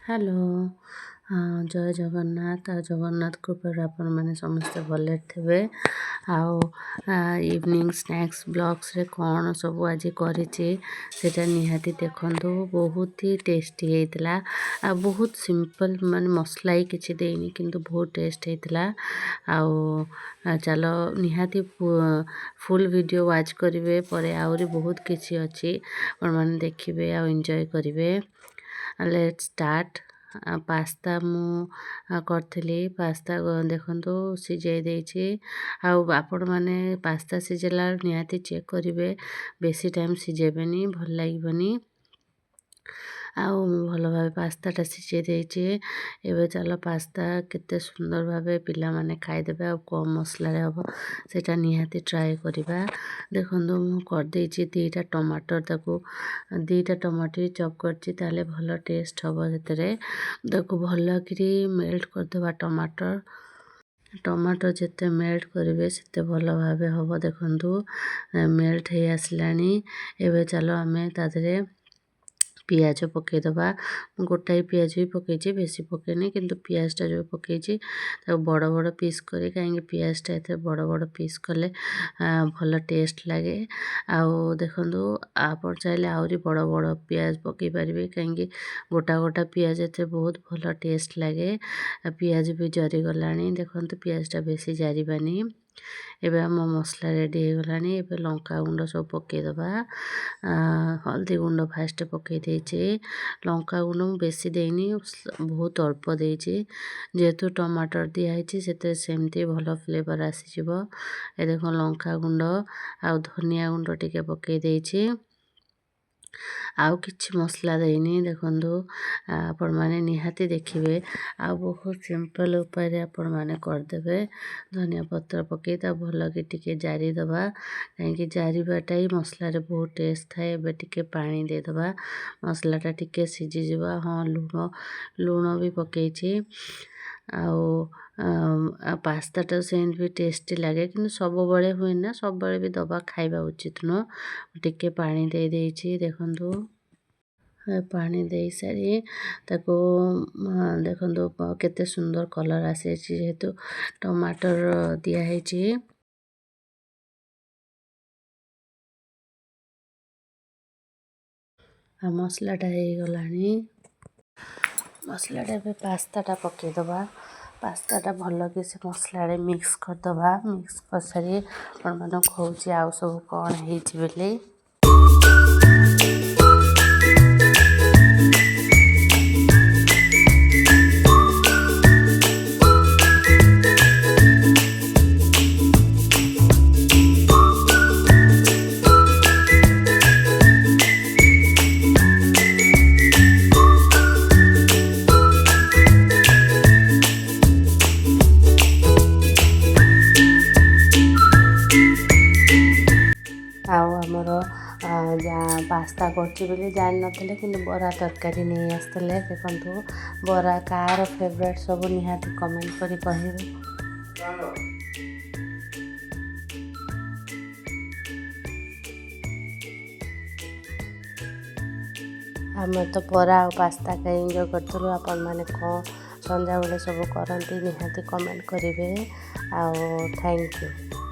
Hello जय जगन्नाथ जगन्नाथ कृपार आपण मैंने समस्ते भले थे इवनिंग स्नैक्स ब्लॉग्स रे कौन सब आज करा निहाती देखु बहुत ही टेस्टी होता बहुत सिंपल मान मसला ही किसी देनी किंतु बहुत टेस्ट होता चलो निहाती फुल वीडियो वाच करेंगे पर आहरी बहुत किसी अच्छी मैंने देखिए आ एंजॉय करेंगे लेट स्टार्ट पास्ता मु करथिली पास्ता देखंतु सिझाई देछि आपण माने पास्ता सिझेला निहाती चेक करिवे बेसी टाइम सिझेबेनी भल लागबनी भल भाव पास्ताटा सिझाई देछि एबे चलो पास्ता केते सुंदर भाव पिला माने खाइदेबे कम मसला रे हबो सेटा निहाती ट्राई करिबा देखंतु मु कर देछि दीटा टमाटर ताको दीटा टमाटर चॉप करछि ताले भल टेस्ट हबो सेतरे देखो भल करी मेल्ट करदेबा टमाटर जिते मेल्ट करेंगे सेते भल भाव हम देखु मेल्ट हो आसलानी एबे चलो आमे तादरे पियाज पकईदबा गोटाए पियाज भी पकईची बेसी पकईनी किंतु पियाजटा जो पकईची बड़ बड़ पीस करी कहीं पियाजटा एते बड़ बड़ पीस कले भल टेस्ट लगे देखु आप चाहे आहरी बड़ बड़ पियाज पकई पारे कहीं गोटा गोटा पियाज एते बहुत भल टेस्ट लगे पियाज भी जरी गलानी देखु पियाजटा बेसी जारिबानी एबे आम मसला रेडी हो गलानी एबे लंका गुंड सब पकईदबा हल्दी गुंड फास्ट पकई देछि लंका गुंड बेसी देनी बहुत अल्प देछि जेहेतु टमाटर दिया है से सेमती भल फ्लेवर आसीजिवो ए देखो लंका गुंड आ धनिया गुंड टिके पकई देछि आउ किछि मसला देनी देखंतु आपण माने निहाती देखिबे आ बहुत सिंपल उपाय रे आपण माने कर देबे धनिया पत्र पकई ता भल के टिके जारी दबा कहीं जारीबाटा ही मसला रे बहुत टेस्ट थाए एबे टिके पानी दे दबा मसलाटा टिके सिझी जिबा हाँ लूण भी पकईछि पास्ताटा सेंट भी टेस्टी लगे कि सब बड़े हुए ना सब बड़े भी दबा खाइबा उचित नो टिके पानी दे देछि देखंतु पानी दे सारी ताको देखंतु केते सुंदर कलर आसे जेहेतु टमाटर दिया है मसलाटा हो गलानी मसलाटा पे पास्ताटा पकईदबा पास्ताटा भल कि से मसला रे मिक्स करदबा मिक्स कर सारी आपण मन कहूँ आउ सब कौन होइछि बेले पास्ता करछि बोली जान नथिले कि बरा तरकारी नहीं आसले देखंतु बरा कार फेवरेट सब निहाती कमेंट करी कहिबे आम तो बरा और पास्ता का एंजॉय करथुलु आपण माने को संध्या बेले सब करंती निहाती कमेंट करिवे आ थैंक यू।